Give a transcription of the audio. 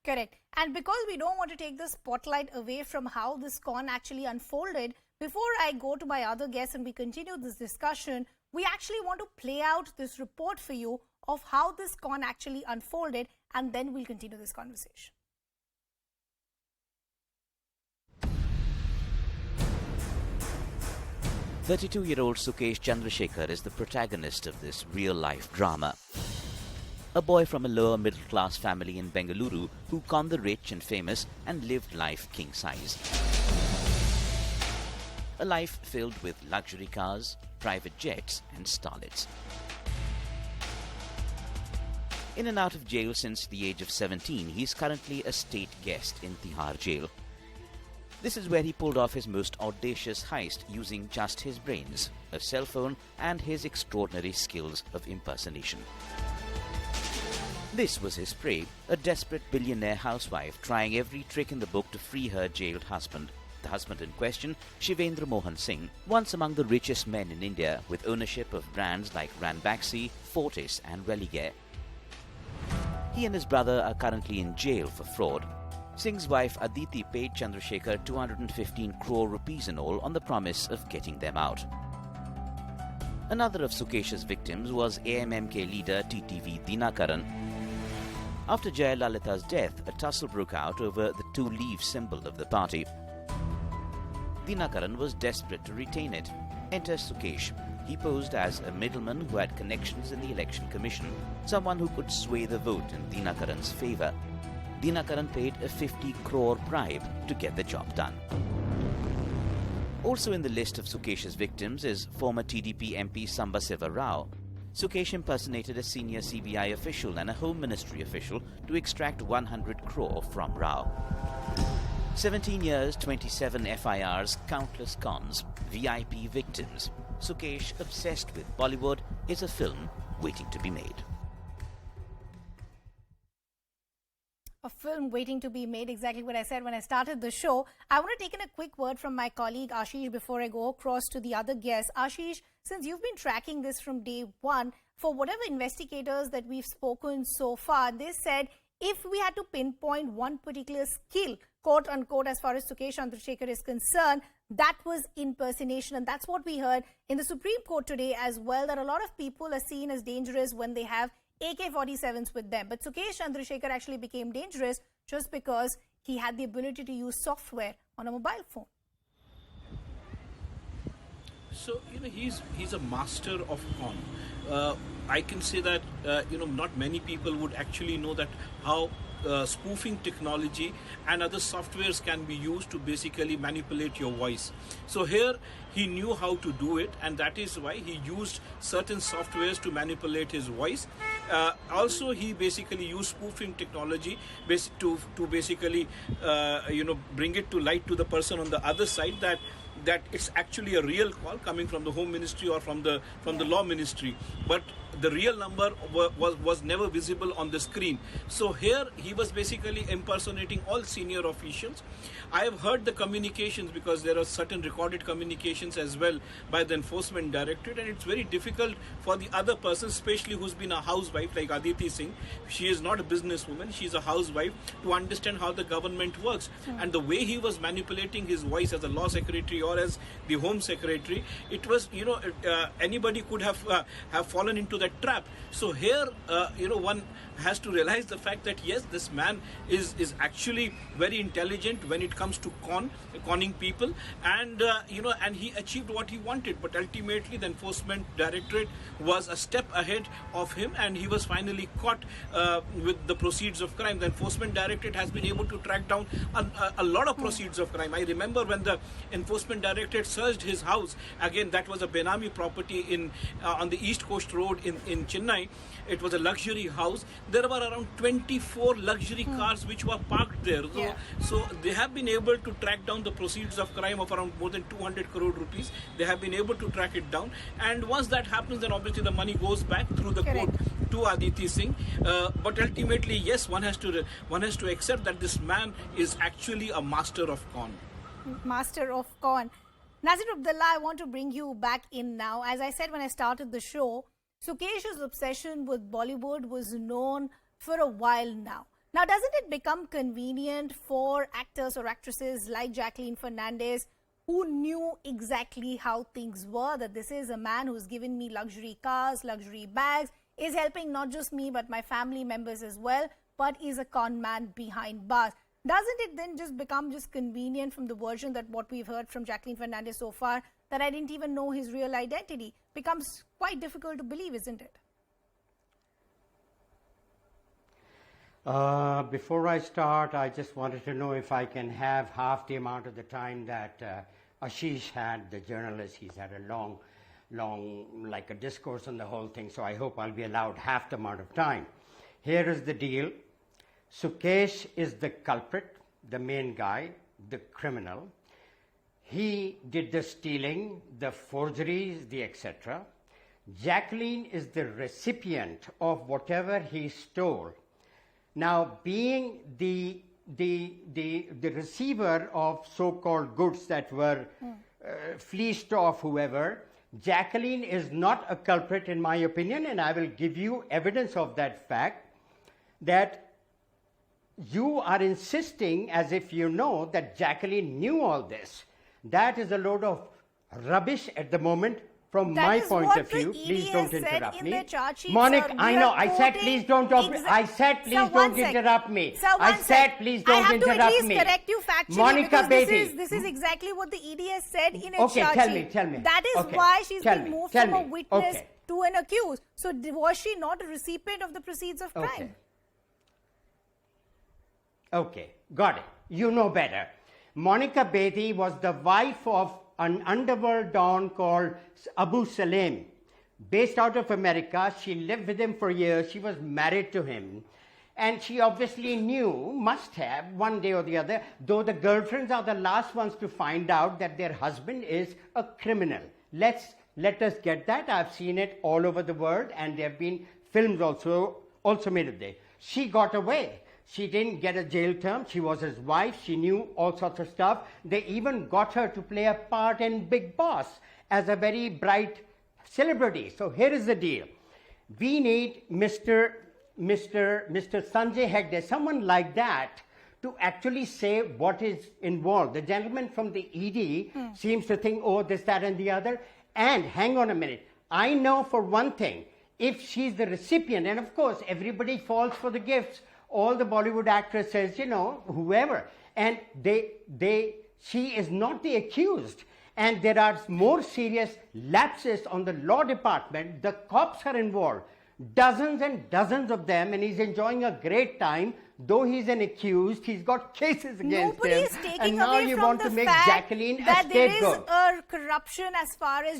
Correct. And because we don't want to take the spotlight away from how this con actually unfolded, before I go to my other guests and we continue this discussion, we actually want to play out this report for you of how this con actually unfolded, and then we'll continue this conversation. 32-year-old Sukesh Chandrashekar is the protagonist of this real-life drama. A boy from a lower middle-class family in Bengaluru who conned the rich and famous and lived life king-size. A life filled with luxury cars, private jets and starlets. In and out of jail since the age of 17, he is currently a state guest in Tihar jail. This is where he pulled off his most audacious heist using just his brains, a cell phone and his extraordinary skills of impersonation. This was his prey, a desperate billionaire housewife trying every trick in the book to free her jailed husband. The husband in question, Shivendra Mohan Singh, once among the richest men in India with ownership of brands like Ranbaxy, Fortis and Religare. He and his brother are currently in jail for fraud. Singh's wife Aditi paid Chandrashekar 215 crore rupees in all on the promise of getting them out. Another of Sukesh's victims was AMMK leader TTV Dinakaran. After Jayalalitha's death, a tussle broke out over the two-leaf symbol of the party. Dinakaran was desperate to retain it. Enter Sukesh. He posed as a middleman who had connections in the Election Commission, someone who could sway the vote in Dinakaran's favour. Dinakaran paid a 50 crore bribe to get the job done. Also in the list of Sukesh's victims is former TDP MP Sambasiva Rao. Sukesh impersonated a senior CBI official and a Home Ministry official to extract 100 crore from Rao. 17 years, 27 FIRs, countless cons, VIP victims. Sukesh, obsessed with Bollywood, is a film waiting to be made. A film waiting to be made, exactly what I said when I started the show. I want to take in a quick word from my colleague Ashish before I go across to the other guests. Ashish, since you've been tracking this from day one, for whatever investigators that we've spoken so far, they said if we had to pinpoint one particular skill, quote unquote, as far as Sukesh Chandrashekar is concerned, that was impersonation. And that's what we heard in the Supreme Court today as well, that a lot of people are seen as dangerous when they have AK-47s with them. But Sukesh Chandrashekar actually became dangerous just because he had the ability to use software on a mobile phone. So, he's a master of con. I can say that, not many people would actually know that how spoofing technology and other softwares can be used to basically manipulate your voice. So here he knew how to do it, and that is why he used certain softwares to manipulate his voice. Also, he basically used spoofing technology to basically bring it to light to the person on the other side that it's actually a real call coming from the Home Ministry or from the Law Ministry, but the real number was never visible on the screen. So here he was basically impersonating all senior officials. I have heard the communications, because there are certain recorded communications as well by the Enforcement Directorate, and it's very difficult for the other person, especially who's been a housewife like Aditi Singh. She is not a businesswoman, she's a housewife, to understand how the government works. And the way he was manipulating his voice as a law secretary or as the Home Secretary, it was, anybody could have fallen into that trap. So here, one has to realize the fact that yes, this man is actually very intelligent when it comes to conning people, and and he achieved what he wanted. But ultimately, the Enforcement Directorate was a step ahead of him, and he was finally caught with the proceeds of crime. The Enforcement Directorate has been able to track down a lot of proceeds of crime. I remember when the Enforcement Directorate searched his house. Again, that was a Benami property on the East Coast Road in Chennai. It was a luxury house. There were around 24 luxury cars which were parked there. So they have been able to track down the proceeds of crime of around more than 200 crore rupees. They have been able to track it down. And once that happens, then obviously the money goes back through the court to Aditi Singh. But ultimately, yes, one has to accept that this man is actually a master of con. Master of con. Nazir Abdullah, I want to bring you back in now. As I said when I started the show, Sukesh's obsession with Bollywood was known for a while now. Now, doesn't it become convenient for actors or actresses like Jacqueline Fernandez, who knew exactly how things were, that this is a man who's given me luxury cars, luxury bags, is helping not just me but my family members as well, but is a con man behind bars? Doesn't it then just become just convenient from the version that what we've heard from Jacqueline Fernandez so far, that I didn't even know his real identity? Becomes quite difficult to believe, isn't it? Before I start, I just wanted to know if I can have half the amount of the time that Ashish had, the journalist. He's had a long, like a discourse on the whole thing, so I hope I'll be allowed half the amount of time. Here is the deal. Sukesh is the culprit, the main guy, the criminal. He did the stealing, the forgeries, the etc. Jacqueline is the recipient of whatever he stole. Now, being the receiver of so-called goods that were fleeced off whoever, Jacqueline is not a culprit in my opinion, and I will give you evidence of that fact, that you are insisting as if you know that Jacqueline knew all this. That is a load of rubbish at the moment from my point of view. Please don't interrupt me. Monica, I know. I said please don't. I said please don't interrupt me. I said please don't interrupt me. I have to at least correct you factually, Monica, because this is exactly what the ED has said in its charge sheet. Tell me. That is why she's been moved from a witness to an accused. So was she not a recipient of the proceeds of crime? Okay, got it. You know better. Monica Bedi was the wife of an underworld don called Abu Salem, based out of America. She lived with him for years. She was married to him. And she obviously knew, must have, one day or the other, though the girlfriends are the last ones to find out that their husband is a criminal. Let us get that. I've seen it all over the world, and there have been films also made of it. She got away. She didn't get a jail term. She was his wife. She knew all sorts of stuff. They even got her to play a part in Big Boss as a very bright celebrity. So here is the deal. We need Mr. Sanjay Hegde, someone like that, to actually say what is involved. The gentleman from the ED seems to think, oh, this, that, and the other. And hang on a minute. I know for one thing, if she's the recipient, and of course everybody falls for the gifts, all the Bollywood actresses, you know, whoever, and she is not the accused. And there are more serious lapses on the law department. The cops are involved, dozens and dozens of them, and he's enjoying a great time. Though he's an accused, he's got cases against him. Nobody is taking and now away you from want the to make fact Jacqueline that a there is scapegoat. a corruption as far as